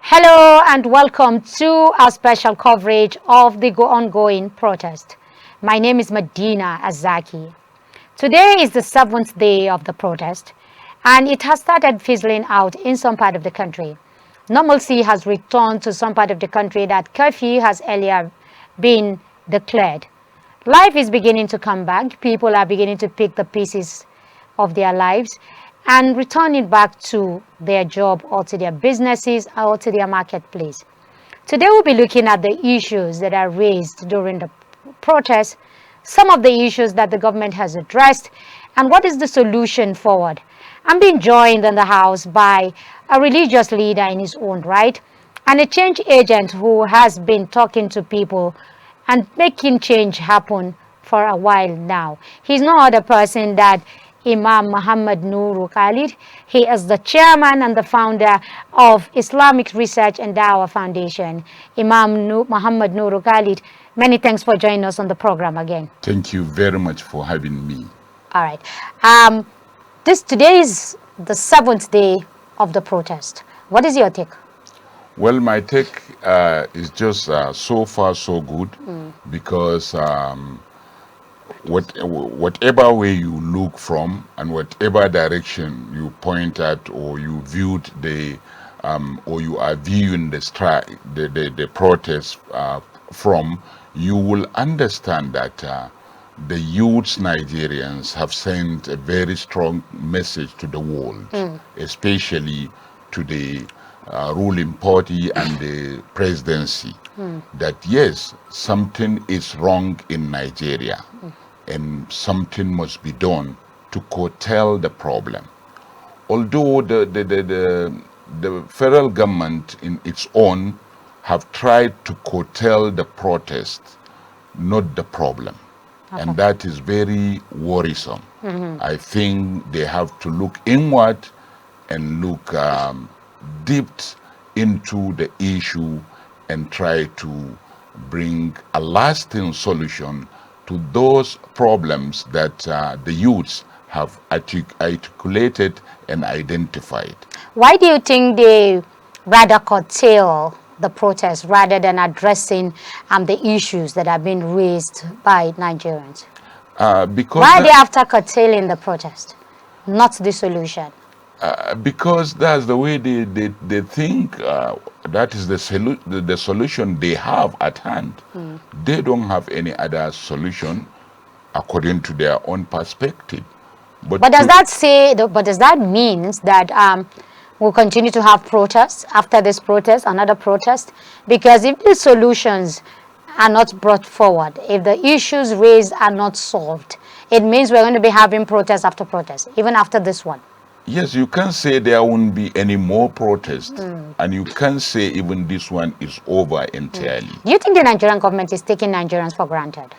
Hello and welcome to our special coverage of the ongoing protest. My name is Medina Azaki. Today is the 7th day of the protest and it has started fizzling out in some part of the country. Normalcy has returned to some part of the country that curfew has earlier been declared. Life is beginning to come back. People are beginning to pick the pieces of their lives and return it back to their job or to their businesses or to their marketplace. Today we'll be looking at the issues that are raised during the protest, some of the issues that the government has addressed, and what is the solution forward. I'm being joined in the house by a religious leader in his own right and a change agent who has been talking to people and making change happen for a while now. He's no other person than Imam Muhammad Nuru Khalid. He is the chairman and the founder of Islamic Research and Dawah Foundation. Imam Muhammad Nuru Khalid, many thanks for joining us on the program again. Thank you very much for having me. All right. Today is the 7th day of the protest. What is your take? Well, my take is just so far so good because whatever way you look from and whatever direction you point at or you viewed the or you are viewing the protest from, you will understand that the youths Nigerians have sent a very strong message to the world, especially to the ruling party and the presidency, that yes, something is wrong in Nigeria and something must be done to curtail the problem. Although the federal government in its own have tried to curtail the protest, not the problem. Okay. And that is very worrisome. I think they have to look inward and look deep into the issue and try to bring a lasting solution to those problems that the youths have articulated and identified. Why do you think they rather curtail the protest rather than addressing the issues that have been raised by Nigerians? Because why are they after curtailing the protest, not the solution? Because that's the way they think that is the solution they have at hand. They don't have any other solution according to their own perspective. But does that mean that we'll continue to have protests after this protest, another protest? Because if the solutions are not brought forward, if the issues raised are not solved, it means we're going to be having protest after protest, even after this one. Yes, you can't say there won't be any more protests, and you can't say even this one is over entirely. Do you think the Nigerian government is taking Nigerians for granted?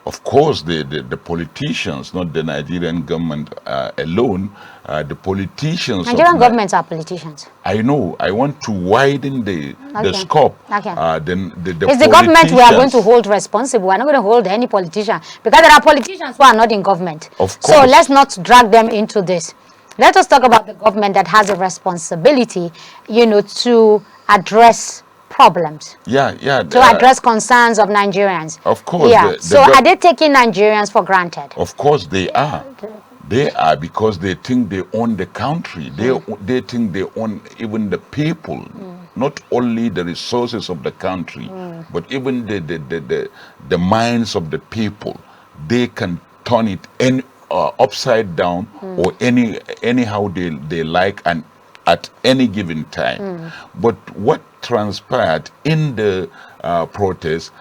Of course, the politicians, not the Nigerian government alone, the politicians. Nigerian governments are politicians. I know. I want to widen the scope. Okay. It's the government we are going to hold responsible. We're not going to hold any politician because there are politicians who are not in government. Of course. So let's not drag them into this. Let us talk about the government that has a responsibility, to address problems. To address concerns of Nigerians. Of course. Yeah. So are they taking Nigerians for granted? Of course they are. They are, because they think they own the country. They think they own even the people. Not only the resources of the country, but even the minds of the people. They can turn it upside down or anyhow they like and at any given time. But what transpired in the protest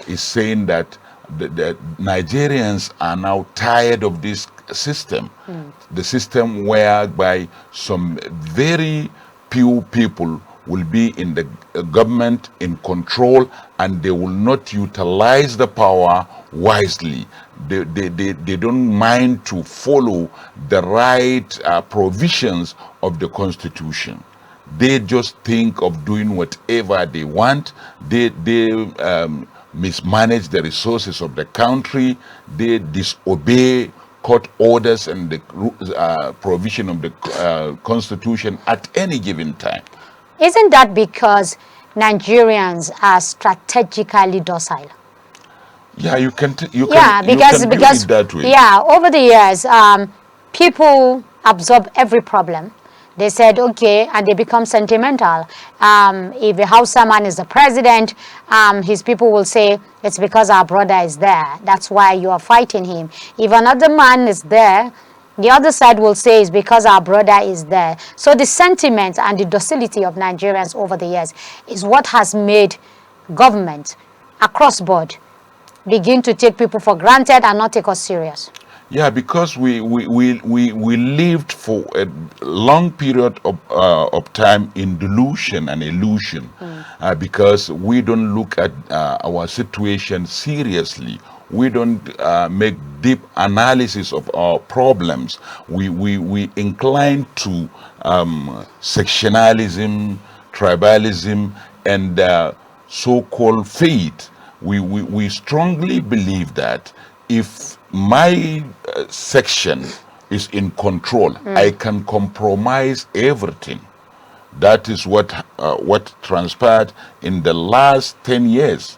is saying that the Nigerians are now tired of this system, the system whereby some very few people will be in the government, in control, and they will not utilize the power wisely. They don't mind to follow the right provisions of the constitution. They just think of doing whatever they want. They mismanage the resources of the country. They disobey court orders and the provision of the constitution at any given time. Isn't that because Nigerians are strategically docile? Yeah, you can view Because it that way. yeah, over the years, people absorb every problem. They said, okay, and they become sentimental. If a Hausa man is the president, his people will say, it's because our brother is there. That's why you are fighting him. If another man is there, the other side will say it's because our brother is there. So the sentiment and the docility of Nigerians over the years is what has made government across board begin to take people for granted and not take us serious. Yeah, because we lived for a long period of time in delusion and illusion, because we don't look at our situation seriously. We don't make deep analysis of our problems. We incline to sectionalism, tribalism, and so-called faith. We strongly believe that if my section is in control, I can compromise everything. That is what transpired in the last 10 years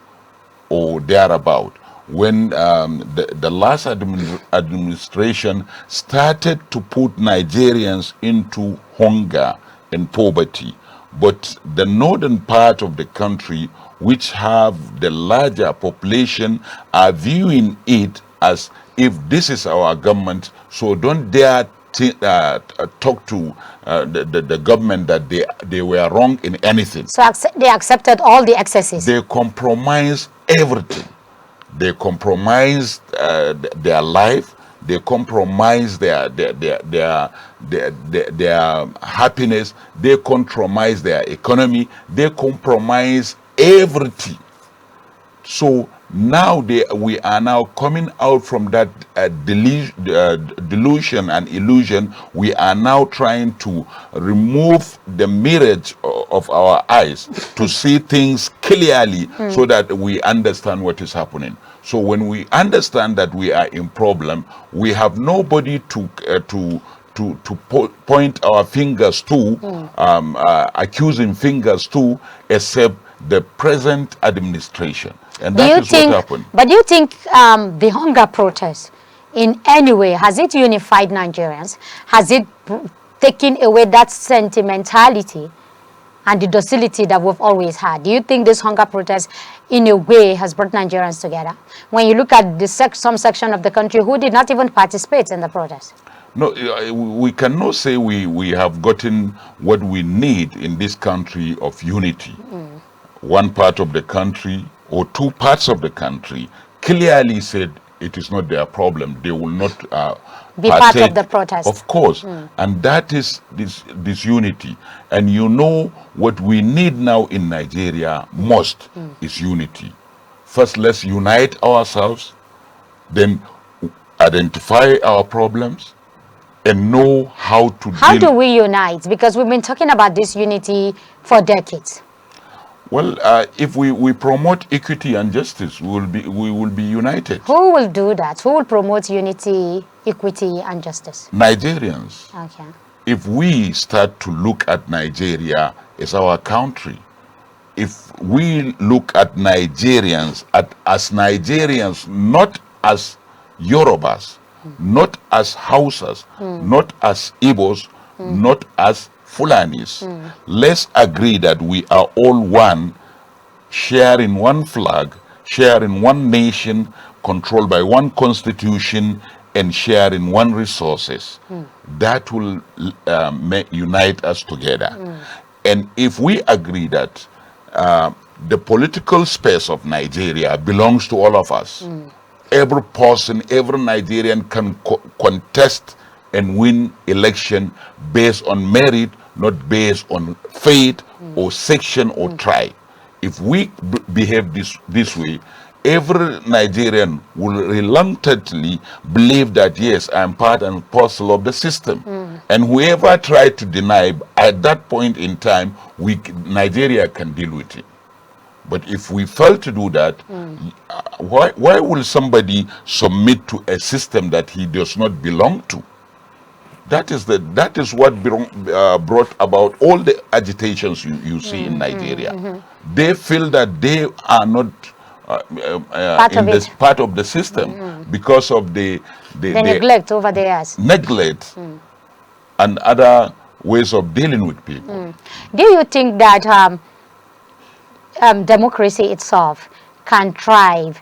or thereabout, when the last administration started to put Nigerians into hunger and poverty. But the northern part of the country, which have the larger population, are viewing it as if this is our government, so don't dare talk to the government that they were wrong in anything. So they accepted all the excesses. They compromise everything. They compromise their life. They compromise their happiness. They compromise their economy. They compromise everything. So now we are now coming out from that delusion and illusion. We are now trying to remove the mirage of our eyes to see things clearly, so that we understand what is happening. So when we understand that we are in problem, we have nobody to point our fingers to, accusing fingers to, except the present administration. And that is what happened. But do you think the hunger protest in any way, has it unified Nigerians? Has it taken away that sentimentality and the docility that we've always had? Do you think this hunger protest in a way has brought Nigerians together? When you look at the some section of the country who did not even participate in the protest. No, we cannot say we have gotten what we need in this country of unity. One part of the country or two parts of the country clearly said it is not their problem. They will not be part of the protest. Of course. And that is this unity. And you know what we need now in Nigeria most is unity. First, let's unite ourselves, then identify our problems, and know how to How do we unite? Because we've been talking about this unity for decades. Well, if we promote equity and justice, we will be united. Who will do that? Who will promote unity, equity, and justice? Nigerians. Okay. If we start to look at Nigeria as our country, if we look at Nigerians as Nigerians, not as Yorubas, not as Hausas, not as Igbos, not as Fulanis. Let's agree that we are all one, sharing one flag, sharing one nation, controlled by one constitution, and sharing one resources. That will unite us together. And if we agree that the political space of Nigeria belongs to all of us, every person, every Nigerian can contest and win election based on merit, not based on faith or section or tribe. If we behave this way, every Nigerian will reluctantly believe that, yes, I'm part and parcel of the system. And whoever tried to deny, at that point in time, Nigeria can deal with it. But if we fail to do that, why will somebody submit to a system that he does not belong to? That is what brought about all the agitations you see in Nigeria. They feel that they are not part of the system because of the neglect over the years. Neglect and other ways of dealing with people. Do you think that democracy itself can thrive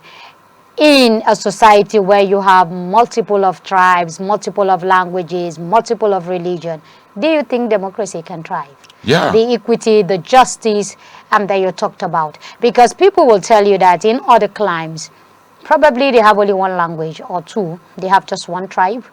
in a society where you have multiple of tribes, multiple of languages, multiple of religion? Do you think democracy can thrive? Yeah. The equity, the justice that you talked about. Because people will tell you that in other climes, probably they have only one language or two. They have just one tribe.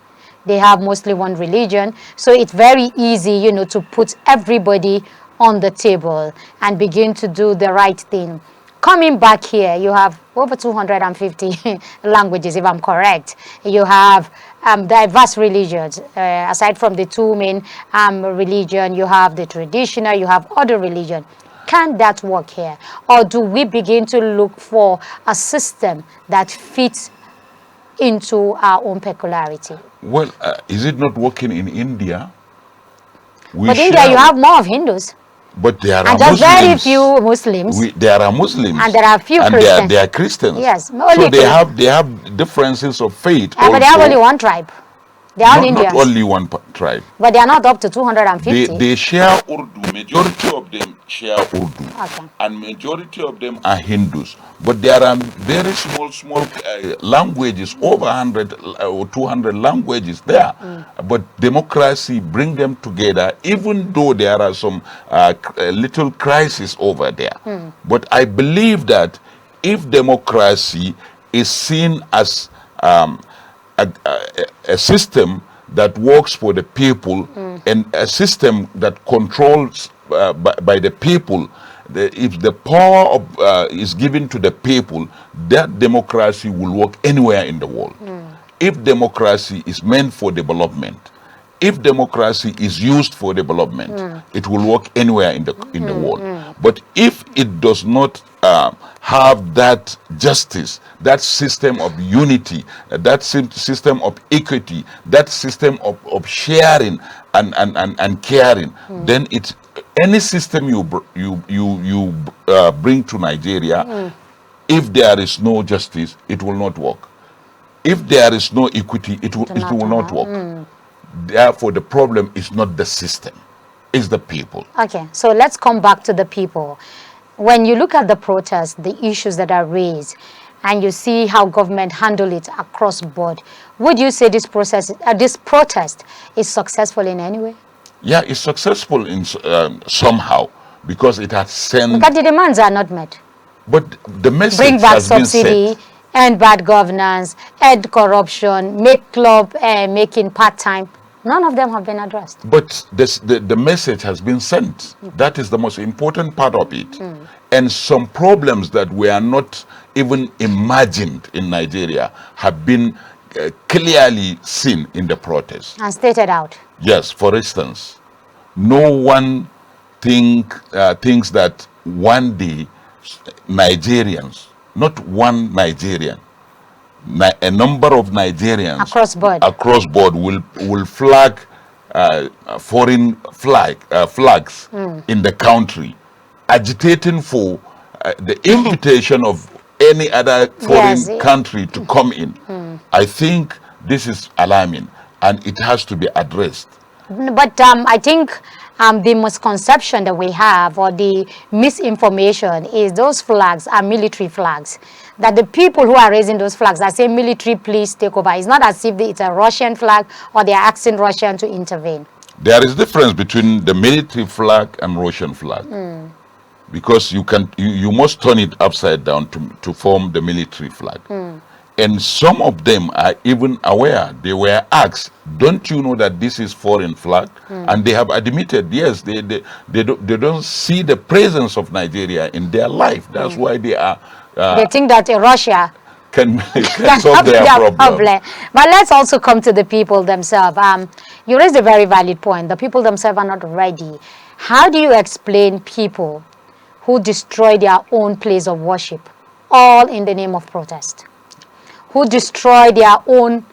They have mostly one religion. So it's very easy, you know, to put everybody on the table and begin to do the right thing. Coming back here, you have over 250 languages, if I'm correct. You have diverse religions. Aside from the two main religion, you have the traditional, you have other religion. Can that work here? Or do we begin to look for a system that fits into our own peculiarity? Well, is it not working in India? But India, you have more of Hindus. But there are and Muslims. Very few Muslims. There are Muslims. And there are few Christians. And they are Christians. Yes. So they have differences of faith. But they have only one tribe. They are all Indians. Not only one tribe. But they are not up to 250. They share Urdu. Majority of them share Urdu. Okay. And majority of them are Hindus. But there are very small languages, over 100 or 200 languages there. But democracy bring them together, even though there are some little crisis over there. But I believe that if democracy is seen as a system that works for the people and a system that controls by the people, if the power is given to the people, that democracy will work anywhere in the world. If democracy is meant for development, if democracy is used for development, it will work anywhere in the world. But if it does not have that justice, that system of unity, that system of equity, that system of sharing and caring, then it's any system you bring to Nigeria, if there is no justice, it will not work. If there is no equity, it will not work. Therefore, the problem is not the system, it's the people. Okay, so let's come back to the people. When you look at the protests, the issues that are raised, and you see how government handle it across board, would you say this protest is successful in any way? Yeah, it's successful in somehow, because it has sent... Because the demands are not met. But the message bring back has been subsidy, set. End bad governance, end corruption, make club making part-time. None of them have been addressed. But the message has been sent. That is the most important part of it. And some problems that were not even imagined in Nigeria have been clearly seen in the protest. And stated out. Yes, for instance, no one thinks that one day Nigerians, not one Nigerian, a number of Nigerians across board will flag foreign flags in the country, agitating for the invitation of any other foreign country to come in. I think this is alarming, and it has to be addressed. But I think the misconception that we have, or the misinformation, is those flags are military flags. That the people who are raising those flags are saying, military, please take over. It's not as if it's a Russian flag or they are asking Russia to intervene. There is difference between the military flag and Russian flag. Because you must turn it upside down to form the military flag. And some of them are even aware. They were asked, don't you know that this is foreign flag? And they have admitted, yes, they don't see the presence of Nigeria in their life. That's why they are They think that Russia can can solve solve their their problem. But let's also come to the people themselves. You raised a very valid point. The people themselves are not ready. How do you explain people who destroy their own place of worship, all in the name of protest? Who destroy their own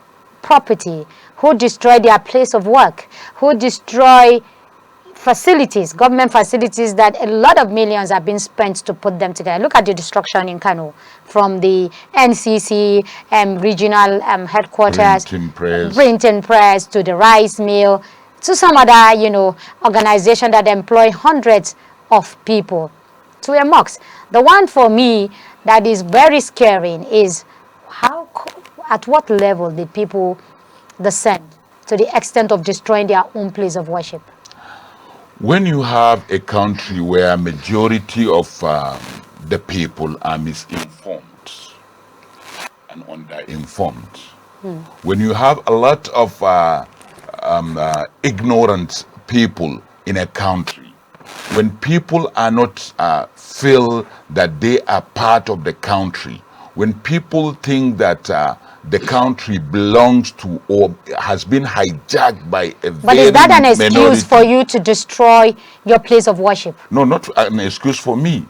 property, who destroy their place of work, who destroy facilities, government facilities that a lot of millions have been spent to put them together. Look at the destruction in Kano, from the NCC regional headquarters, printing press, to the rice mill, to some other, organization that employ hundreds of people, to a mosque. The one for me that is very scaring is at what level did people descend to the extent of destroying their own place of worship? When you have a country where majority of the people are misinformed and underinformed, when you have a lot of ignorant people in a country, when people are not feel that they are part of the country, when people think that the country belongs to or has been hijacked by a But is that an excuse for you to destroy your place of worship? No, not an excuse for me.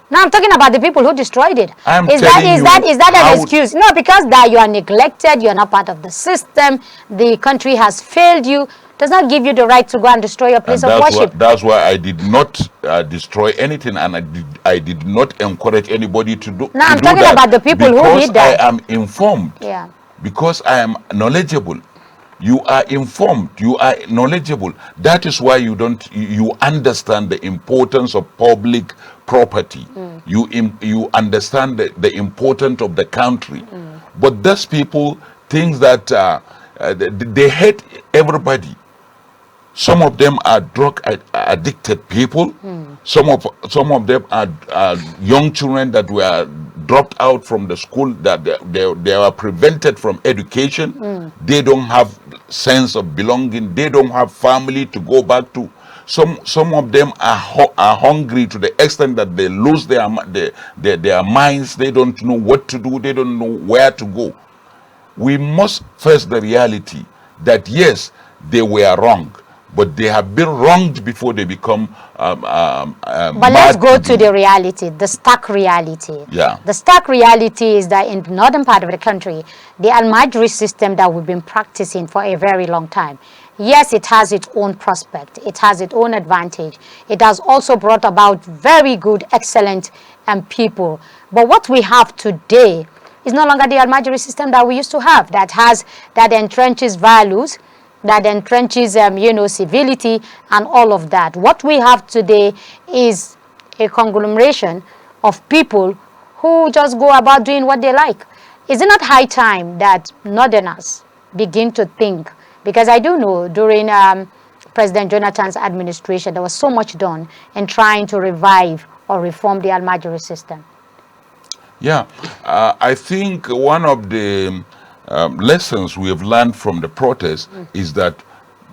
No, I'm talking about the people who destroyed it. Is that an excuse? No, because that you are neglected, you are not part of the system, the country has failed you, does not give you the right to go and destroy your place of worship. That's why I did not destroy anything, and I did not encourage anybody to do. No, I'm talking about the people who did that. Because I am informed. Yeah. Because I am knowledgeable. You are informed. You are knowledgeable. That is why you understand the importance of public property. You understand the importance of the country. But those people think that they hate everybody. Some of them are drug addicted people. Some of them are young children that were dropped out from the school, that they were prevented from education. They don't have sense of belonging. They don't have family to go back to. Some of them are hungry to the extent that they lose their minds. They don't know what to do. They don't know where to go. We must face the reality that yes, they were wrong, but they have been wronged before they become but let's go to the reality, the stark reality. Yeah. The stark reality is that in the northern part of the country, the Almajiri system that we've been practicing for a very long time, yes, it has its own prospect, it has its own advantage. It has also brought about very good, excellent people. But what we have today is no longer the Almajiri system that we used to have, that entrenches values, that entrenches, civility and all of that. What we have today is a conglomeration of people who just go about doing what they like. Is it not high time that Northerners begin to think? Because I do know during President Jonathan's administration, there was so much done in trying to revive or reform the Almajiri system. Yeah, I think one of the lessons we have learned from the protest is that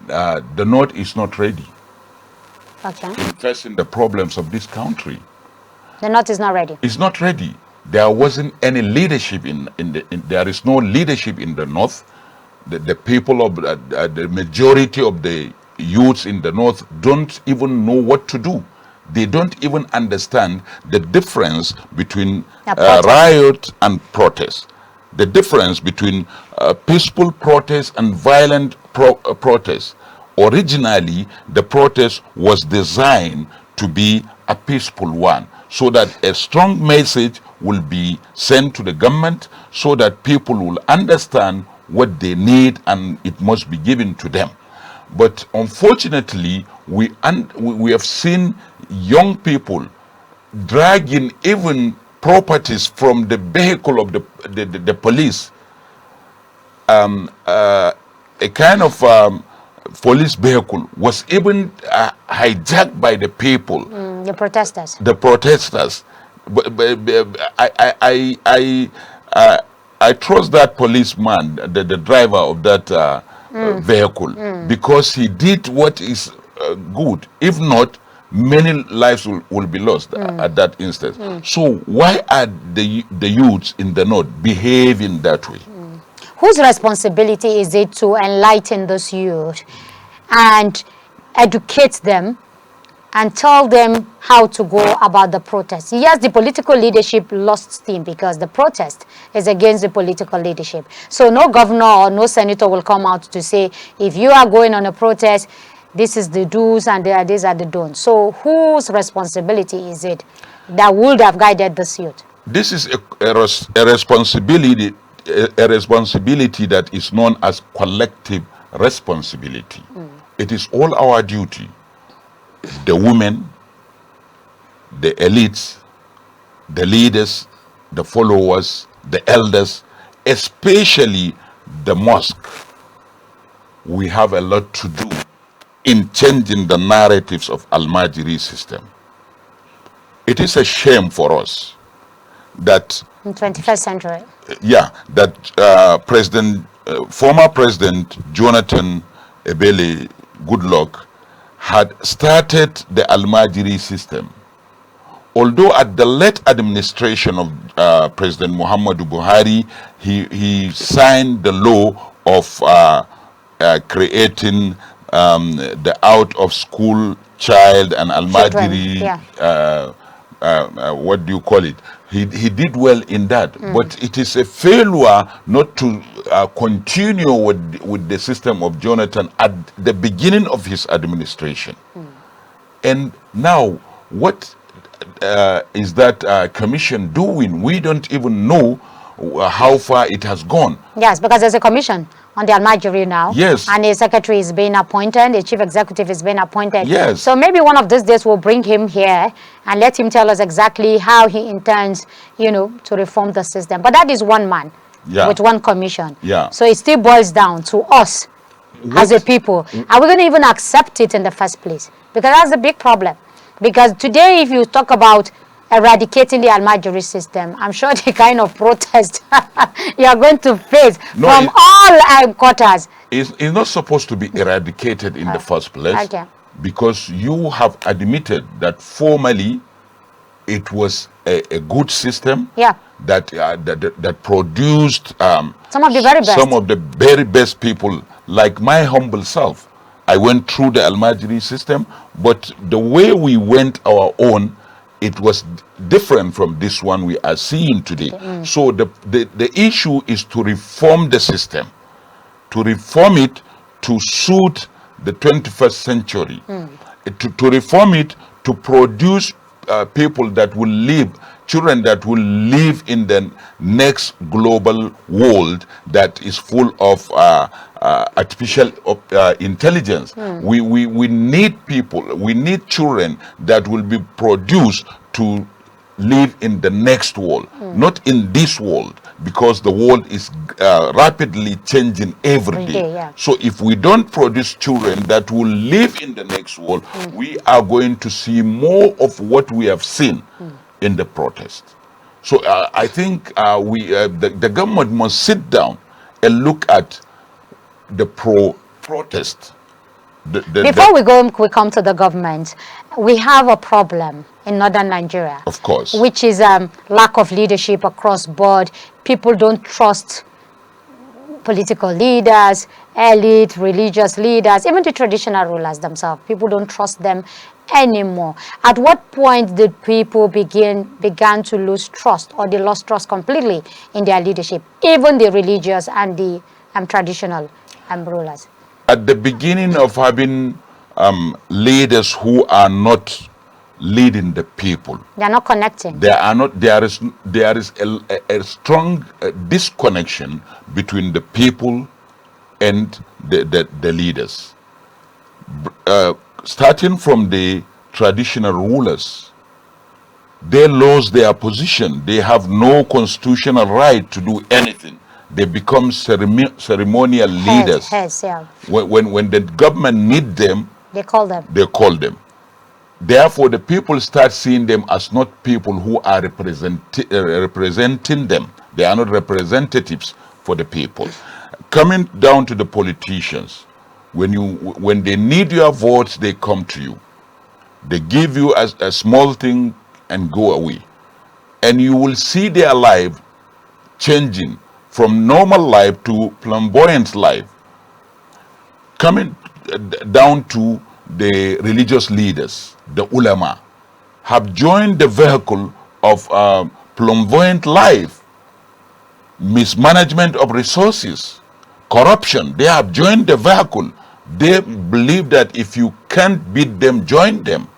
the North is not ready in facing the problems of this country. The North is not ready. It's not ready. There wasn't any leadership there is no leadership in the North. The people of the majority of the youths in the North don't even know what to do. They don't even understand the difference between riot and protest. The difference between peaceful protest and violent protest. Originally, the protest was designed to be a peaceful one, so that a strong message will be sent to the government, so that people will understand what they need and it must be given to them. But unfortunately, we have seen young people dragging even properties from the vehicle of the police. A kind of police vehicle was even hijacked by the people. The protesters. The protesters. But I trust that policeman, the driver of that vehicle, because he did what is good. If not, many lives will be lost at that instance. So why are the youths in the north behaving that way? Whose responsibility is it to enlighten those youth and educate them and tell them how to go about the protest? Yes, the political leadership lost steam because the protest is against the political leadership. So no governor or no senator will come out to say, if you are going on a protest, this is the do's and these are the don'ts. So whose responsibility is it that would have guided this youth? This is a responsibility, a responsibility that is known as collective responsibility. It is all our duty. The women, the elites, the leaders, the followers, the elders, especially the mosque. We have a lot to do in changing the narratives of Al-Majiri system. It is a shame for us that In 21st century. that former President Jonathan Ebele Goodluck had started the Al-Majiri system. Although at the late administration of President Muhammadu Buhari, he signed the law of creating the out-of-school child and Al-Majiri, what do you call it? He did well in that, but it is a failure not to continue with the system of Jonathan at the beginning of his administration. And now, what is that commission doing? We don't even know how far it has gone. Yes, because there's a commission on the Al-Majiri now. Yes. And a secretary is being appointed, a chief executive is being appointed. Yes. So maybe one of these days we'll bring him here and let him tell us exactly how he intends, to reform the system. But that is one man with one commission. Yeah. So it still boils down to us as a people. Are we going to even accept it in the first place? Because that's a big problem. Because today, if you talk about eradicating the Al-Majiri system, I'm sure the kind of protest you are going to face from all quarters. It's not supposed to be eradicated in the first place. Okay. Because you have admitted that formally it was a good system. Yeah. That produced some of the very best. Some of the very best people, like my humble self. I went through the Al-Majiri system, but the way we went our own, it was different from this one we are seeing today. So the issue is to reform the system, to reform it to suit the 21st century, to reform it to produce people that will live, children that will live in the next global world that is full of artificial intelligence. We need people, we need children that will be produced to live in the next world, not in this world, because the world is rapidly changing every day. So if we don't produce children that will live in the next world, we are going to see more of what we have seen in the protest. So I think the government must sit down and look at the protest. Before we come to the government, we have a problem in northern Nigeria. Of course. Which is lack of leadership across board. People don't trust political leaders, elite, religious leaders, even the traditional rulers themselves. People don't trust them anymore. At what point did people began to lose trust, or they lost trust completely in their leadership, even the religious and the traditional rulers? At the beginning of having leaders who are not leading the people, they are not connecting. There is a strong disconnection between the people and the leaders. Starting from the traditional rulers, they lost their position. They have no constitutional right to do anything. They become ceremonial leaders. Yeah. When the government need them, they call them. Therefore, the people start seeing them as not people who are representing them, They are not representatives for the people. Coming down to the politicians, when they need your votes, they come to you. They give you a small thing and go away. And you will see their life changing from normal life to flamboyant life. Coming down to the religious leaders, the ulama, have joined the vehicle of flamboyant life, mismanagement of resources, corruption. They have joined the vehicle. They believe that if you can't beat them, join them.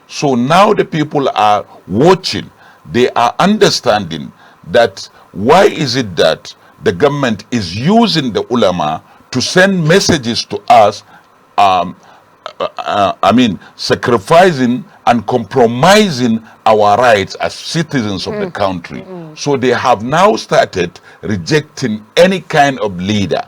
So now the people are watching. They are understanding that why is it that the government is using the ulama to send messages to us, sacrificing and compromising our rights as citizens of the country. So they have now started rejecting any kind of leader.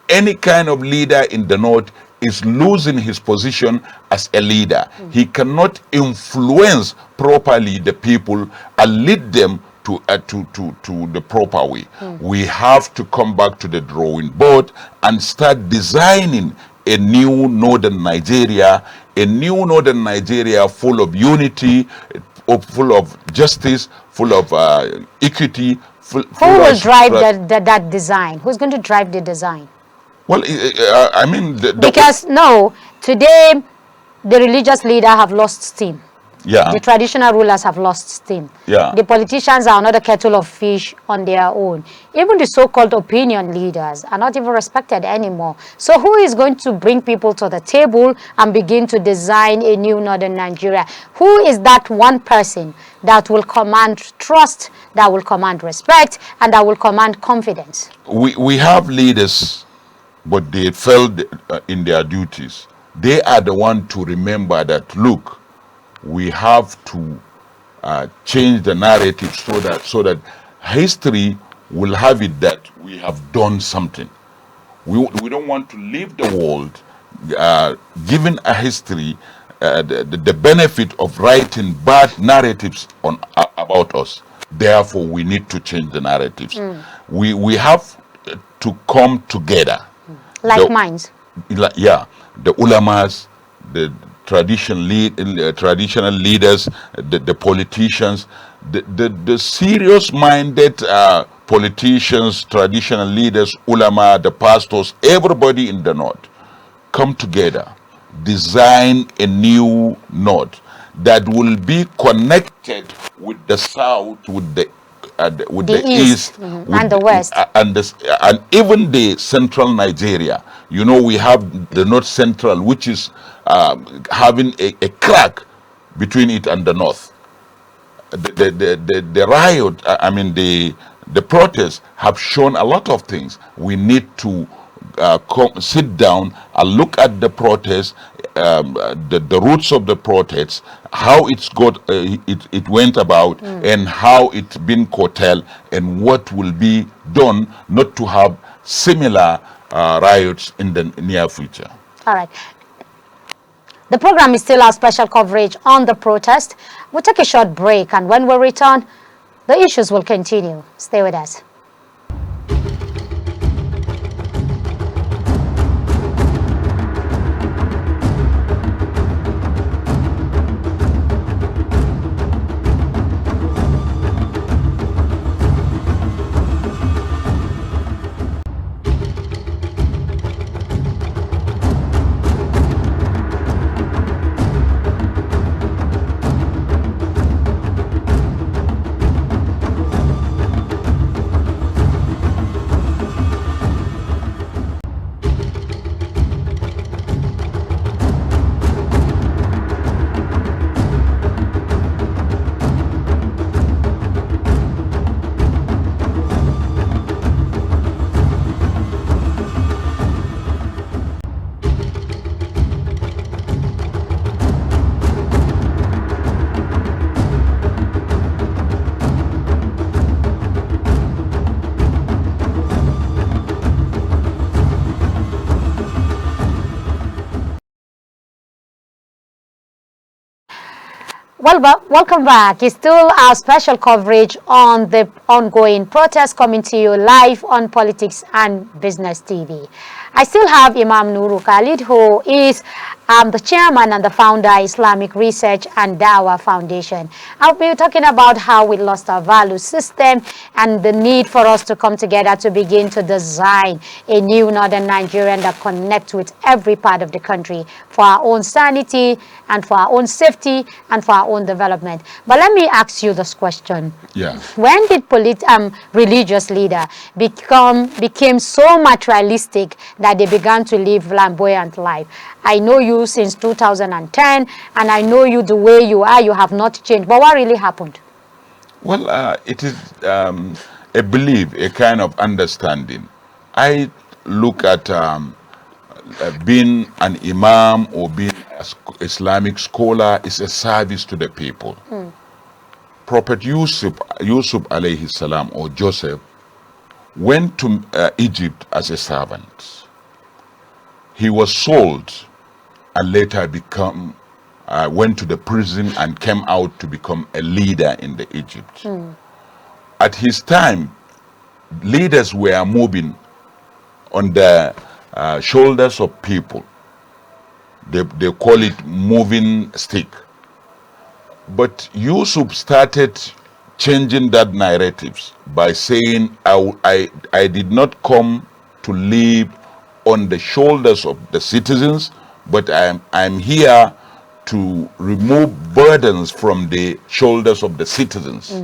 Any kind of leader in the north is losing his position as a leader. He cannot influence properly the people and lead them to the proper way. We have to come back to the drawing board and start designing a new northern Nigeria, full of unity, full of justice, full of equity. Who will drive that design? Who's going to drive the design? Well, because no, today the religious leader have lost steam. Yeah. The traditional rulers have lost steam. Yeah. The politicians are another kettle of fish on their own. Even the so-called opinion leaders are not even respected anymore. So who is going to bring people to the table and begin to design a new northern Nigeria? Who is that one person that will command trust, that will command respect, and that will command confidence? We have leaders, but they failed in their duties. They are the one to remember that, look, we have to change the narrative so that history will have it that we have done something. We don't want to leave the world giving a history the benefit of writing bad narratives about us. Therefore, we need to change the narratives. We have to come together. Like minds. Yeah, the ulamas, the traditional leaders, the politicians, the serious-minded politicians, traditional leaders, ulama, the pastors, everybody in the north, come together, design a new north that will be connected with the south, with the east, and the west, and even the central Nigeria. You know, we have the north central, which is having a crack between it and the north. The riot, the protests have shown a lot of things. We need to sit down and look at the protests, the roots of the protests, how it went about, and how it's been curtailed, and what will be done not to have similar riots in the near future. All right. The program is still our special coverage on the protest. We'll take a short break, and when we return, the issues will continue. Stay with us. Welcome back. It's still our special coverage on the ongoing protest coming to you live on Politics and Business TV. I still have Imam Nuru Khalid, who is the chairman and the founder Islamic Research and Dawah Foundation. I'll be talking about how we lost our value system and the need for us to come together to begin to design a new northern Nigerian that connects with every part of the country for our own sanity and for our own safety and for our own development. But let me ask you this question. Yeah. When did religious leader became so materialistic that they began to live flamboyant life? I know you since 2010, and I know you the way you are. You have not changed. But what really happened? Well, it is a belief, a kind of understanding. I look at being an imam or being an Islamic scholar is a service to the people. Prophet Yusuf alayhi salam, or Joseph, went to Egypt as a servant. He was sold and later went to the prison and came out to become a leader in the Egypt. At his time, leaders were moving on the shoulders of people. They call it moving stick. But Yusuf started changing that narratives by saying, I did not come to live on the shoulders of the citizens, but I'm here to remove burdens from the shoulders of the citizens.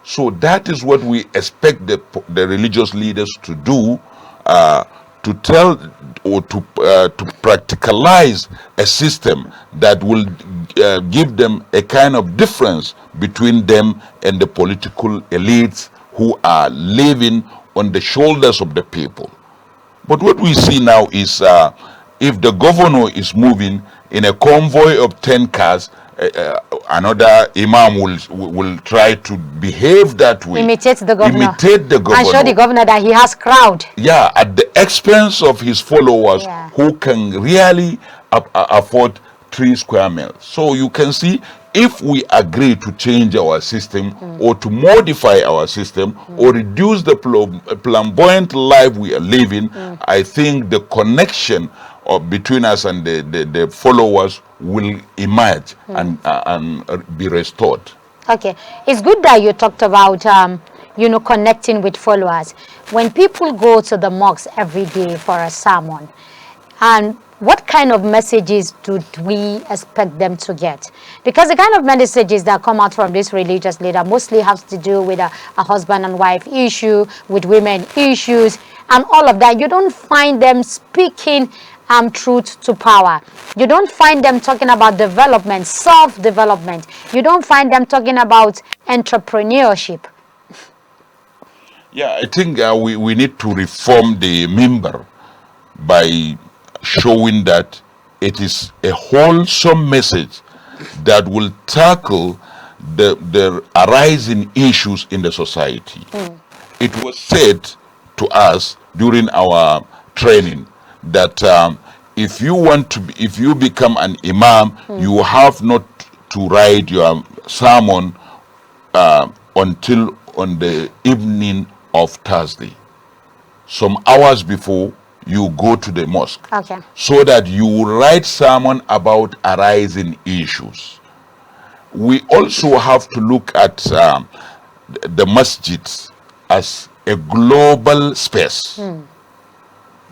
So that is what we expect the religious leaders to do, to tell or to practicalize a system that will give them a kind of difference between them and the political elites who are living on the shoulders of the people. But what we see now is if the governor is moving in a convoy of 10 cars, another imam will try to behave that way. Imitate the governor. Imitate the governor. And show the governor that he has crowd. Yeah, at the expense of his followers, Yeah. who can really afford 3 square miles. So you can see, if we agree to change our system or to modify our system or reduce the flamboyant life we are living, I think the connection between us and the followers will emerge and be restored. Okay, it's good that you talked about connecting with followers. When people go to the mosque every day for a sermon, and what kind of messages do we expect them to get? Because the kind of messages that come out from this religious leader mostly has to do with a husband and wife issue, with women issues, and all of that. You don't find them speaking truth to power. You don't find them talking about development, self-development. You don't find them talking about entrepreneurship. Yeah, I think we need to reform the member by showing that it is a wholesome message that will tackle the arising issues in the society. It was said to us during our training that if you become an imam, you have not to write your sermon until on the evening of Thursday, some hours before you go to the mosque, Okay. so that you write sermon about arising issues. We also have to look at the masjids as a global space,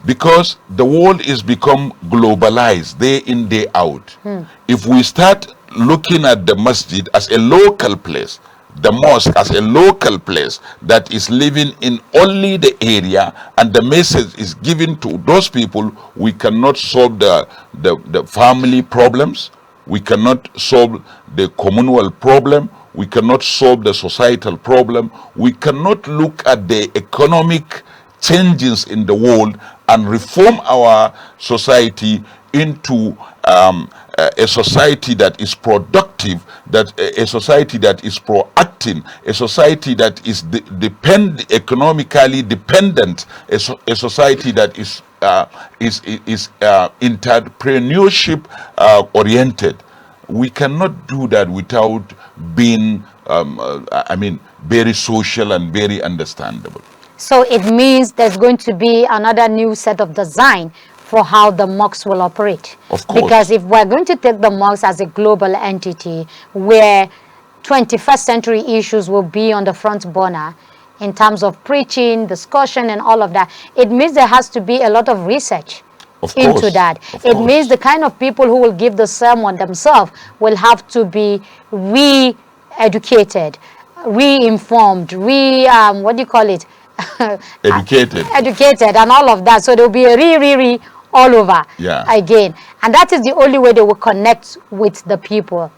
because the world is become globalized day in, day out. If we start looking at the masjid as a local place, the mosque as a local place that is living in only the area, and the message is given to those people, we cannot solve the family problems, we cannot solve the communal problem, we cannot solve the societal problem, we cannot look at the economic changes in the world and reform our society into a society that is productive, that a society that is proactive, a society that is economically dependent, a society that is entrepreneurship oriented. we cannot do that without being, very social and very understandable. So it means there's going to be another new set of design for how the mosques will operate. Of course. Because if we're going to take the mosques as a global entity where 21st century issues will be on the front burner in terms of preaching, discussion, and all of that, it means there has to be a lot of research into that. It means the kind of people who will give the sermon themselves will have to be re-educated, re-informed, what do you call it? Educated and all of that. So there will be a re all over again. And that is the only way they will connect with the people.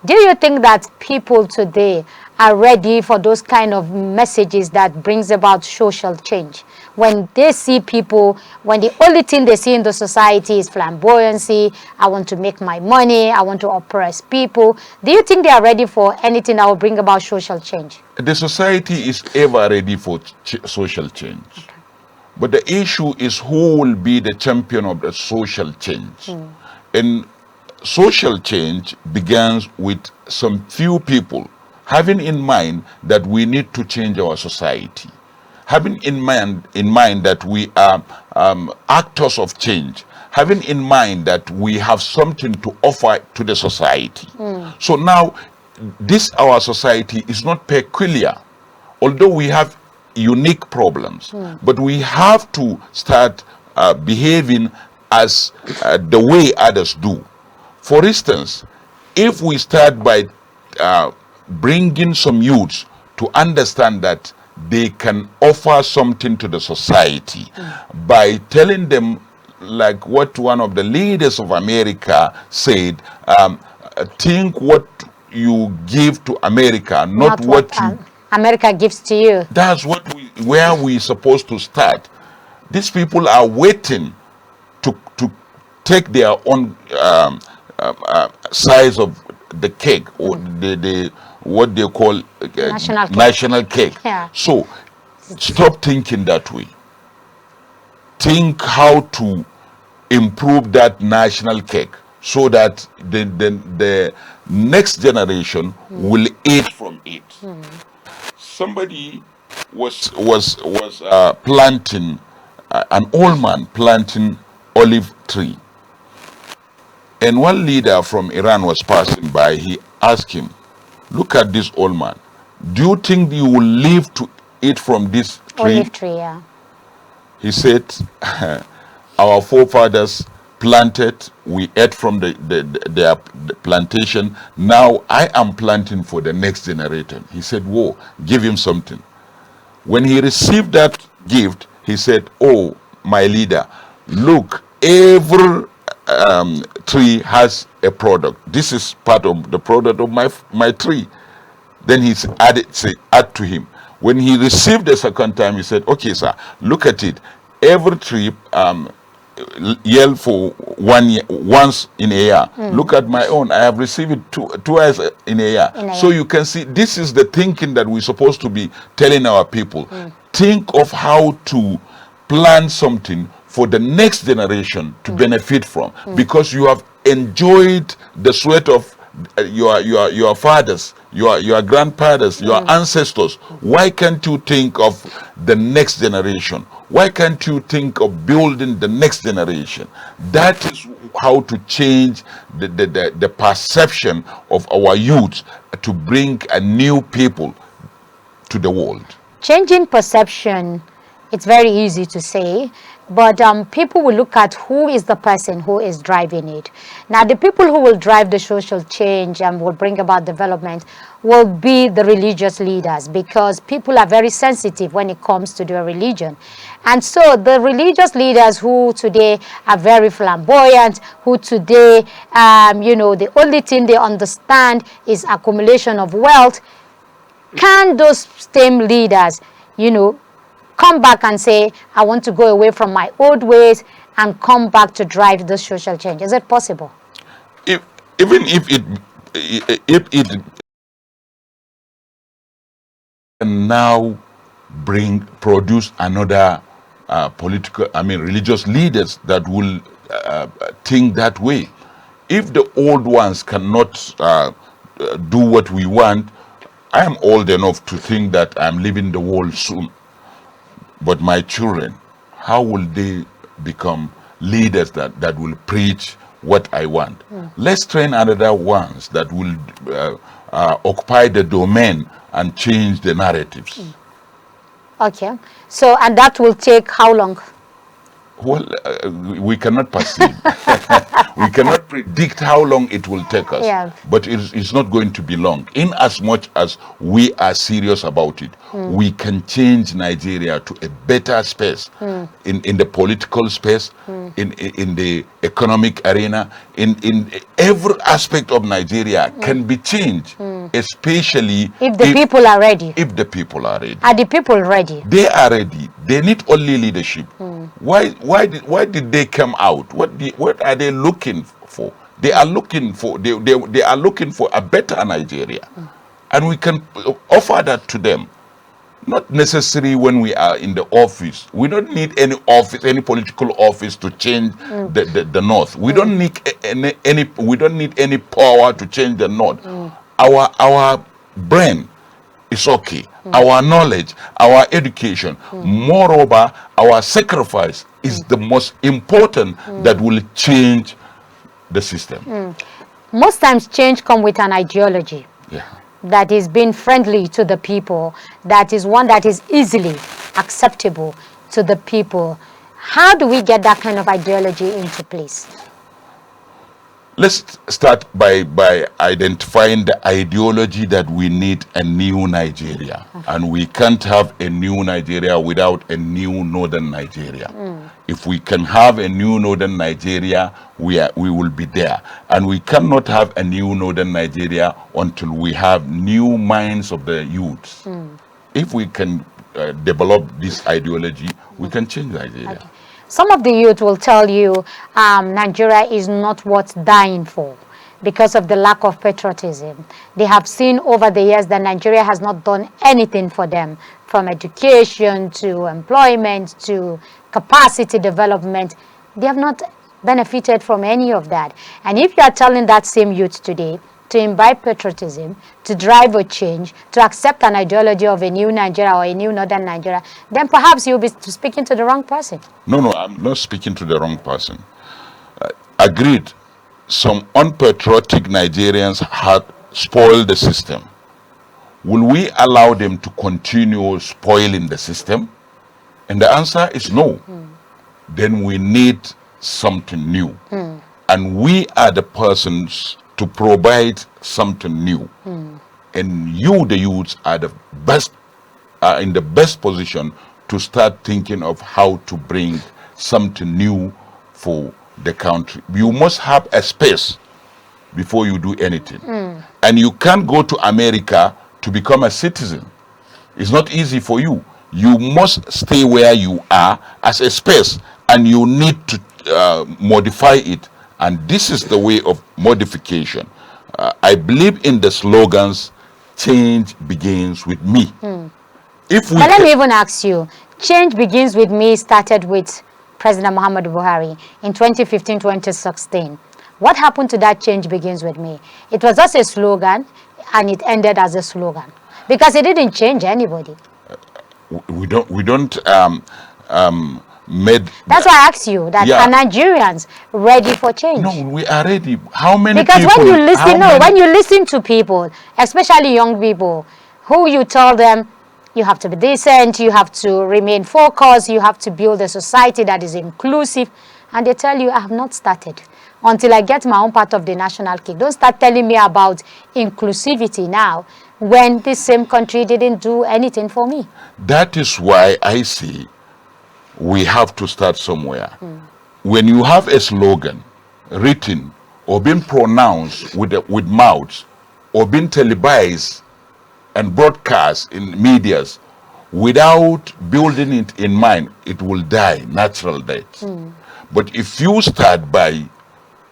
Do you think that people today are ready for those kind of messages that brings about social change? When they see people, when the only thing they see in the society is flamboyancy, I want to make my money, I want to oppress people. Do you think they are ready for anything that will bring about social change? The society is ever ready for social change. Okay. But the issue is who will be the champion of the social change. And social change begins with some few people having in mind that we need to change our society, having in mind that we are actors of change, having in mind that we have something to offer to the society. So now, this our society is not peculiar, although we have unique problems, but we have to start behaving as the way others do. For instance, if we start by bringing some youths to understand that they can offer something to the society by telling them, like what one of the leaders of America said, think what you give to America, not what America gives to you. That's where we're supposed to start. These people are waiting to take their own size of the cake, or the what they call national cake. Yeah. So stop thinking that way. Think how to improve that national cake so that the next generation will eat from it. Somebody was planting, an old man planting olive tree, and one leader from Iran was passing by. He asked him, "Look at this old man. Do you think you will live to eat from this tree?" Olive tree, yeah. He said, "Our forefathers planted, we ate from their plantation. Now I am planting for the next generation." He said, "Whoa, give him something." When he received that gift, he said, "Oh, my leader, look, every tree has a product. This is part of the product of my tree." Then he add to him. When he received the second time, he said, "Okay, sir, look at it. Every tree yield for 1 year, once in a year. Look at my own. I have received it twice in a year." So you can see, this is the thinking that we're supposed to be telling our people. Think of how to plan something for the next generation to benefit from, because you have enjoyed the sweat of your fathers, your grandfathers, your ancestors. Why can't you think of the next generation? Why can't you think of building the next generation? That is how to change the perception of our youth, to bring a new people to the world. Changing perception, it's very easy to say, but people will look at who is the person who is driving it. Now, the people who will drive the social change and will bring about development will be the religious leaders, because people are very sensitive when it comes to their religion. And so the religious leaders who today are very flamboyant, who today, the only thing they understand is accumulation of wealth, can those same leaders, come back and say, "I want to go away from my old ways and come back to drive the social change"? Is it possible? Even if it can now produce another religious leaders that will think that way. if the old ones cannot do what we want, I am old enough to think that I'm leaving the world soon. But my children, how will they become leaders that will preach what I want? Let's train another ones that will occupy the domain and change the narratives. Okay. So, and that will take how long? Well, we cannot perceive. We cannot predict how long it will take us. Yeah. But it's not going to be long. In as much as we are serious about it, we can change Nigeria to a better space in the political space, in the economic arena, in every aspect of Nigeria can be changed, especially If the people are ready. if the people are ready. Are the people ready? They are ready. They need only leadership. Why did they come out? What are they looking for? They are looking for they are looking for a better Nigeria, and we can offer that to them. Not necessary when we are in the office. We don't need any office, any political office to change the north. We don't need we don't need any power to change the north. Our brain is okay. Our knowledge, our education, moreover, our sacrifice is the most important that will change the system. Most times change comes with an ideology. Yeah. That is being friendly to the people, that is one that is easily acceptable to the people. How do we get that kind of ideology into place? Let's start by identifying the ideology that we need a new Nigeria. And we can't have a new Nigeria without a new northern Nigeria. If we can have a new northern Nigeria, we will be there. And we cannot have a new northern Nigeria until we have new minds of the youths. If we can develop this ideology, we can change Nigeria. Okay. Some of the youth will tell you Nigeria is not worth dying for because of the lack of patriotism. They have seen over the years that Nigeria has not done anything for them, from education to employment to capacity development. They have not benefited from any of that. And if you are telling that same youth today to imbibe patriotism, to drive a change, to accept an ideology of a new Nigeria or a new northern Nigeria, then perhaps you'll be speaking to the wrong person. No, I'm not speaking to the wrong person. Agreed, some unpatriotic Nigerians had spoiled the system. Will we allow them to continue spoiling the system? And the answer is no. Then we need something new. And we are the persons to provide something new. And you, the youths, are the best, are in the best position to start thinking of how to bring something new for the country. You must have a space before you do anything. And you can't go to America to become a citizen. It's not easy for you. You must stay where you are as a space, and you need to modify it. And this is the way of modification. I believe in the slogans, change begins with me. If we But let me even ask you, change begins with me started with President Muhammadu Buhari in 2015-2016. What happened to that change begins with me? It was just a slogan, and it ended as a slogan because it didn't change anybody. we don't made. That's why I asked you that are Nigerians ready for change? No, we are ready. How many because people? When you listen, when you listen to people, especially young people, who you tell them you have to be decent, you have to remain focused, you have to build a society that is inclusive, and they tell you, I have not started until I get my own part of the national cake. Don't start telling me about inclusivity now when this same country didn't do anything for me. That is why I say we have to start somewhere. When you have a slogan written or being pronounced with mouths or being televised and broadcast in medias without building it in mind, it will die natural death. But if you start by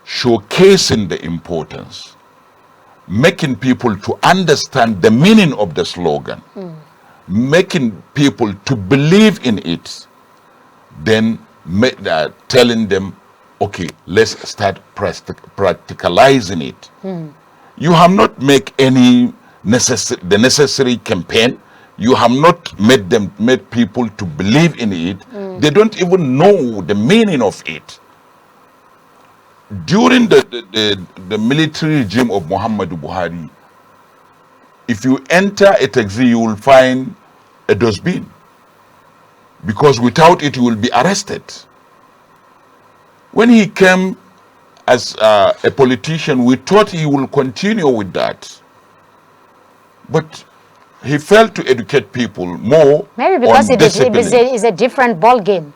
showcasing the importance, making people to understand the meaning of the slogan, making people to believe in it, then telling them okay, let's start practicalizing it. You have not made any the necessary campaign. You have not made people to believe in it. They don't even know the meaning of it. During the military regime of Muhammadu Buhari, if you enter a taxi, you will find a dustbin, because without it you will be arrested. When he came as a politician, we thought he will continue with that, but he failed to educate people more. Maybe because on discipline. it's a different ball game,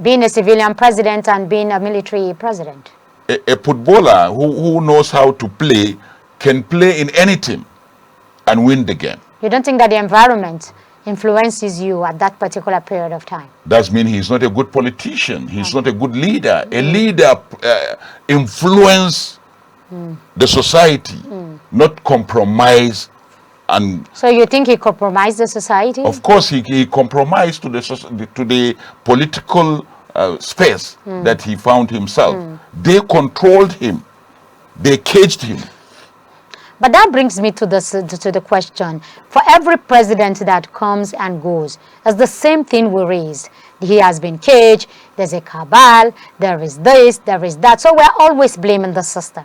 being a civilian president and being a military president. A footballer who knows how to play can play in any team and win the game. You don't think that the environment influences you at that particular period of time? That means he's not a good politician. He's not a good leader. A leader influence the society, not compromise. And so you think he compromised the society? of course, he compromised to the political space that he found himself. They controlled him. They caged him. But that brings me to the question. For every president that comes and goes, it's the same thing we raised. He has been caged, there's a cabal, there is this, there is that. So we're always blaming the system.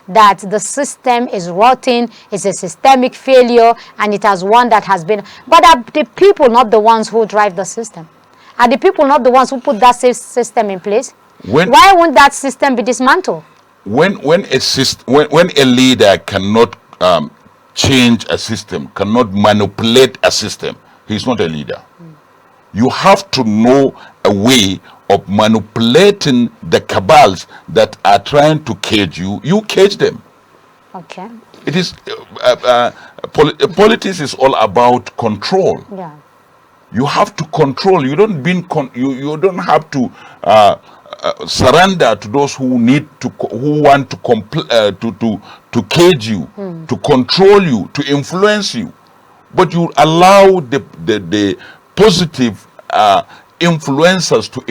That the system is rotten, it's a systemic failure, and it has one that has been... But are the people not the ones who drive the system? Are the people not the ones who put that system in place? Why won't that system be dismantled? When a leader cannot change a system, cannot manipulate a system, he's not a leader. You have to know a way of manipulating the cabals that are trying to cage you. You cage them. Okay. It is politics is all about control. Yeah. You have to control. You don't you don't have to surrender to those who want to cage you, to control you, to influence you. But you allow the positive influencers to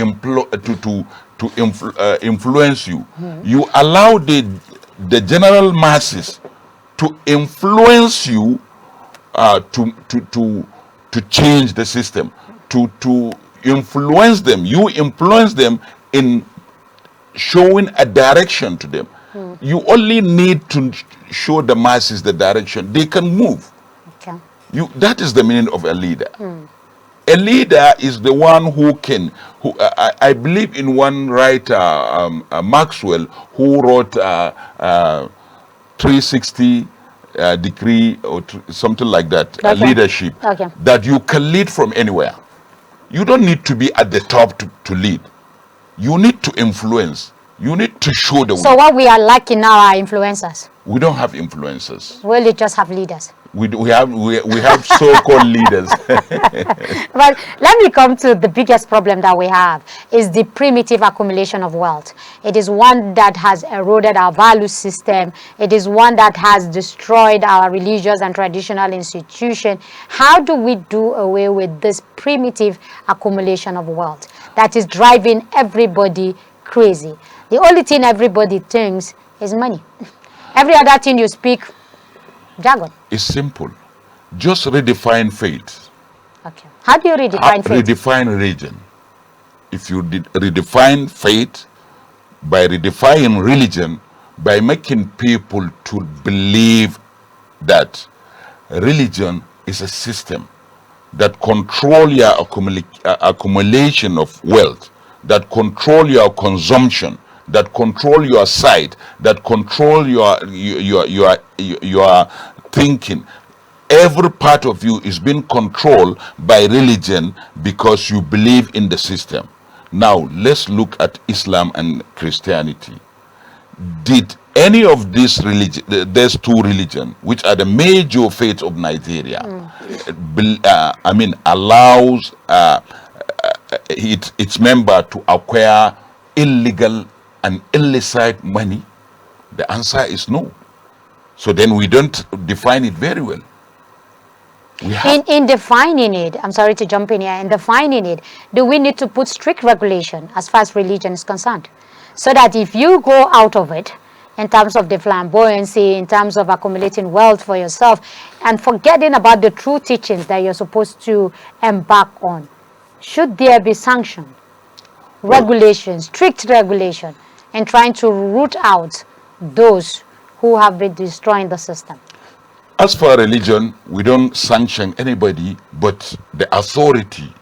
influence you. You allow the general masses to influence you to change the system, to influence them. You influence them in showing a direction to them. You only need to show the masses the direction. They can move. Okay. That is the meaning of a leader. A leader is the one who can, I believe in one writer, Maxwell, who wrote 360 degree or something like that, leadership, that you can lead from anywhere. You don't need to be at the top to lead. You need to influence. You need to show the way. So what we are lacking now are influencers. We don't have influencers. Well, you just have leaders. We have so-called leaders. But let me come to the biggest problem that we have is the primitive accumulation of wealth. It is one that has eroded our value system. It is one that has destroyed our religious and traditional institution. How do we do away with this primitive accumulation of wealth that is driving everybody crazy? The only thing everybody thinks is money. Every other thing you speak, jargon. It's simple. Just redefine faith. Okay. How do you redefine faith? Redefine religion. If you redefine faith by redefining religion, by making people to believe that religion is a system that control your accumulation of wealth, that control your consumption, that control your sight, that control your thinking. Every part of you is being controlled by religion because you believe in the system. Now let's look at Islam and Christianity. Did any of these there's two religions which are the major faiths of Nigeria, allows its member to acquire illegal and illicit money? The answer is no. So then we don't define it very well. In defining it, I'm sorry to jump in here, in defining it, do we need to put strict regulation as far as religion is concerned? so that if you go out of it, in terms of the flamboyancy, in terms of accumulating wealth for yourself, and forgetting about the true teachings that you're supposed to embark on, should there be sanction, regulation, strict regulation, and trying to root out those who have been destroying the system? As for religion, we don't sanction anybody, but the authority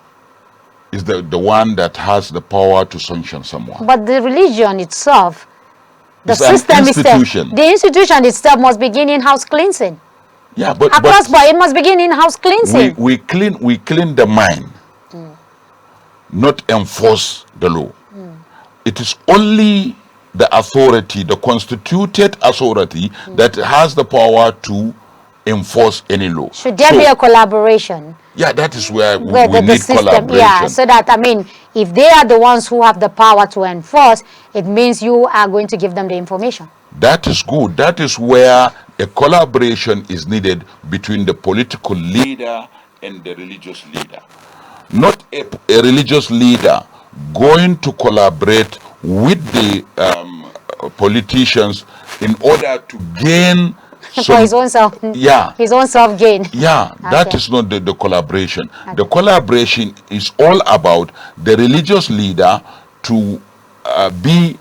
is the one that has the power to sanction someone. But the religion itself, the It's an system institution. itself, the institution itself must begin in-house cleansing. Yeah, but Across board, it must begin in-house cleansing. we clean the mind, not enforce the law. It is only the authority, the constituted authority, that has the power to enforce any law. Should there be a collaboration? Yeah, that is where we The need system, collaboration. yeah, so that, I mean, if they are the ones who have the power to enforce, it means you are going to give them the information. That is good. That is where a collaboration is needed between the political leader and the religious leader. Not a religious leader going to collaborate with the politicians in order to gain For his own self, yeah, his own self gain. yeah, that Okay. is not the collaboration. The collaboration is all about the religious leader to be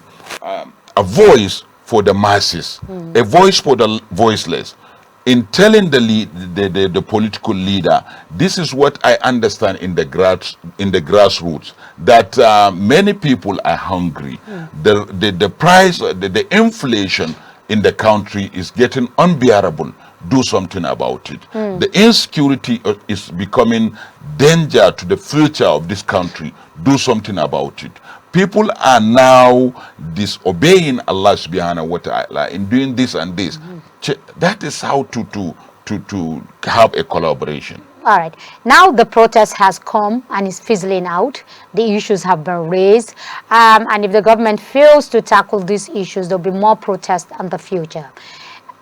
a voice for the masses, a voice for the voiceless. In telling the political leader, this is what I understand in the grassroots, that many people are hungry. The price, the inflation in the country is getting unbearable. Do something about it. The insecurity is becoming danger to the future of this country. Do something about it. People are now disobeying Allah subhanahu wa ta'ala in doing this and this. That is how to have a collaboration. All right. Now the protest has come and is fizzling out. The issues have been raised. And if the government fails to tackle these issues, there'll be more protests in the future.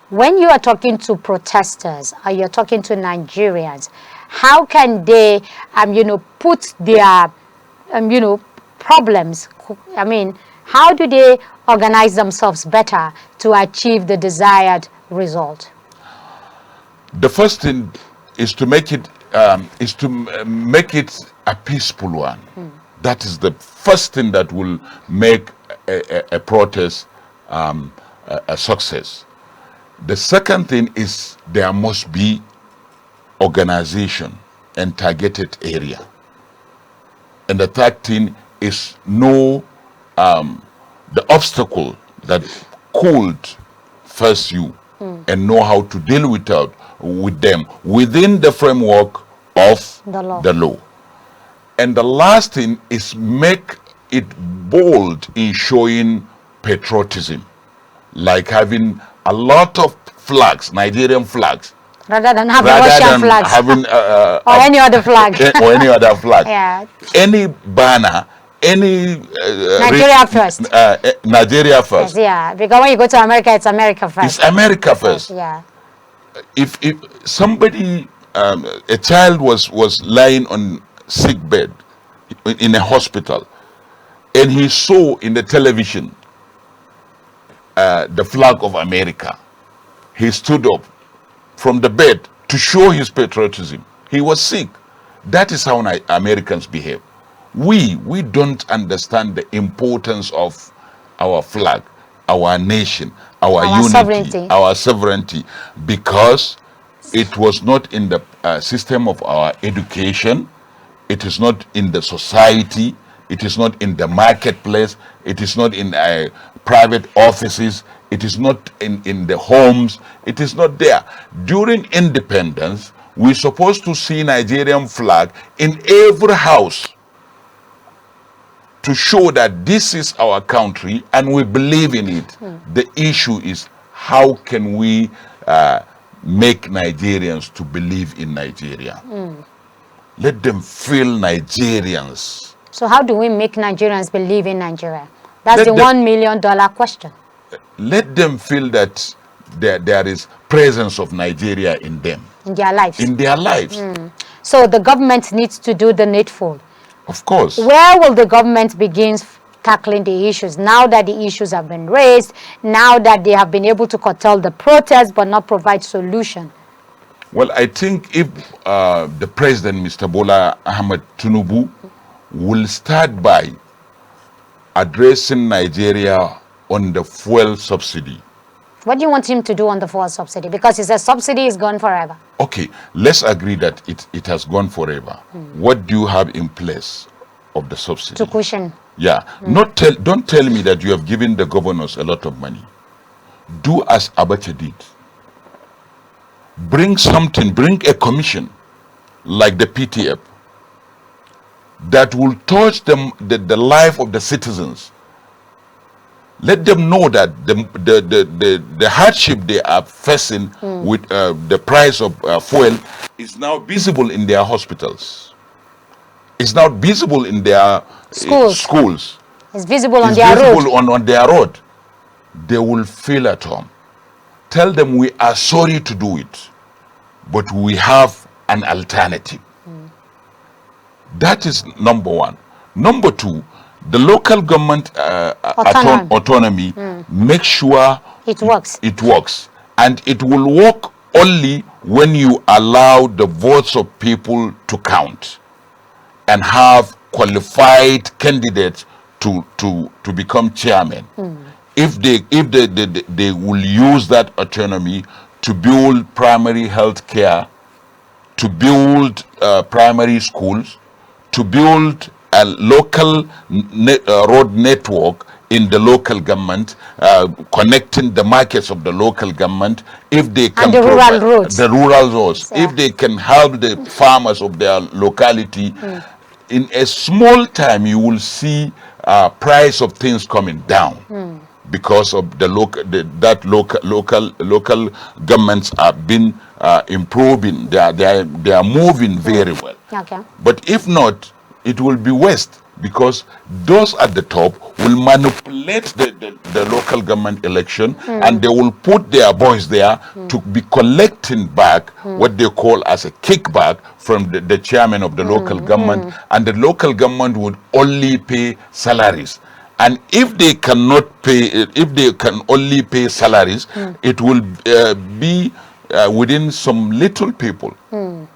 When you are talking to protesters or you're talking to Nigerians, how can they, put their, problems, how do they organize themselves better to achieve the desired result? The first thing is to make it a peaceful one. That is the first thing that will make a protest a success. The second thing is there must be organization and targeted area. And the third thing is know the obstacle that could face you and know how to deal with them within the framework of the law. And the last thing is make it bold in showing patriotism, like having a lot of flags, Nigerian flags, rather than having Russian flags having or any other flag. or any other flag. Yeah. Any banner, any Nigeria first. Nigeria first. Yes, yeah, because when you go to America, it's America first. It's America first. Yeah. If somebody, a child was lying on sick bed in a hospital, and he saw in the television the flag of America, he stood up from the bed to show his patriotism. He was sick. That is how Americans behave. We don't understand the importance of our flag, our nation, our unity, our sovereignty, because it was not in the system of our education, it is not in the society, it is not in the marketplace, it is not in private offices, it is not in the homes, it is not there. During independence, we're supposed to see Nigerian flag in every house to show that this is our country and we believe in it. The issue is how can we make Nigerians to believe in Nigeria? Let them feel Nigerians. So how do we make Nigerians believe in Nigeria? That's the $1 million question. Let them feel that there is presence of Nigeria in them. In their lives. In their lives. So the government needs to do the needful. Of course. Where will the government begin tackling the issues. Now that the issues have been raised, now that they have been able to curtail the protest but not provide solution. Well, I think if the president, Mr. Bola Ahmed Tinubu, will start by addressing Nigeria on the fuel subsidy. What do you want him to do on the fuel subsidy? Because he says subsidy is gone forever. Okay, let's agree that it has gone forever. What do you have in place of the subsidy? To cushion. Yeah, don't tell me that you have given the governors a lot of money. Do as Abacha did. Bring something, bring a commission like the PTF that will touch the life of the citizens. Let them know that the hardship they are facing with the price of fuel is now visible in their hospitals. It's now visible in their schools. It's visible on it's their visible road. on their road. They will feel at home. Tell them we are sorry to do it, but we have an alternative. That is number one. Number two, the local government autonomy make sure It works. It works. And it will work only when you allow the votes of people to count and have qualified candidates to become chairman. If they will use that autonomy to build primary health care, to build primary schools, to build a local road network in the local government, connecting the markets of the local government, if they can and the rural roads. The rural roads, Yeah. if they can help the farmers of their locality, in a small time you will see price of things coming down. Because of the local governments have been improving, they are moving very well. Okay. But if not, it will be waste, because those at the top will manipulate the local government election, and they will put their boys there to be collecting back what they call as a kickback from the chairman of the local government, and the local government would only pay salaries. And if they cannot pay, if they can only pay salaries, it will be within some little people.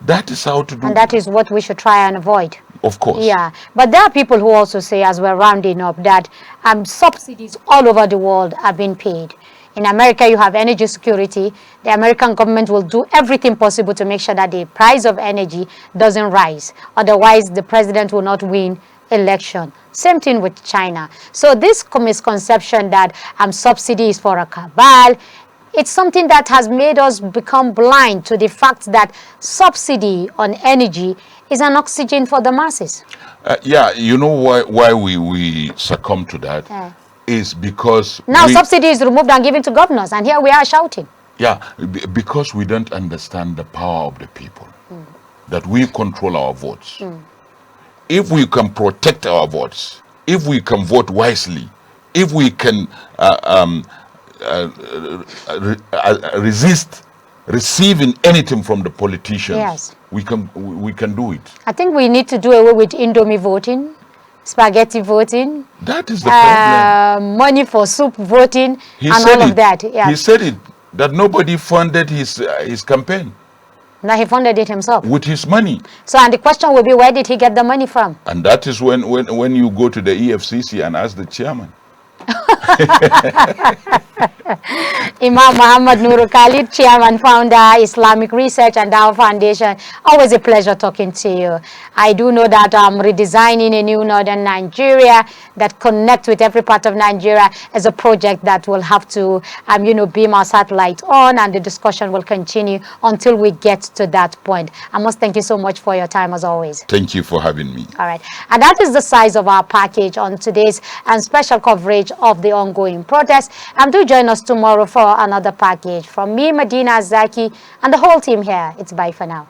That is how to do. And that is what we should try and avoid. Of course. Yeah, but there are people who also say, as we're rounding up, that subsidies all over the world are being paid. In America, you have energy security. The American government will do everything possible to make sure that the price of energy doesn't rise. Otherwise, the president will not win election. Same thing with China. So this misconception that subsidy is for a cabal, it's something that has made us become blind to the fact that subsidy on energy is an oxygen for the masses. Yeah, you know why we succumb to that? Is because now subsidy is removed and given to governors, and here we are shouting. Yeah, because we don't understand the power of the people, that we control our votes. If we can protect our votes, if we can vote wisely, if we can resist receiving anything from the politicians, yes, we can do it. I think we need to do away with Indomie voting, spaghetti voting. That is the problem. Money for soup voting, and all of that. Yes. He said it, that nobody funded his campaign. Now he funded it himself. With his money. So, and the question will be, where did he get the money from? And that is when you go to the EFCC and ask the chairman. Imam Muhammad Nuru Khalid, Chairman, Founder, Islamic Research and Dawah Foundation. Always a pleasure talking to you. I do know that I'm redesigning a new northern Nigeria that connects with every part of Nigeria as a project that will have to, beam our satellite on, and the discussion will continue until we get to that point. I must thank you so much for your time as always. Thank you for having me. All right. And that is the size of our package on today's special coverage of the ongoing protest. And do join us tomorrow for another package. From me, Medina Zaki, and the whole team here, it's bye for now.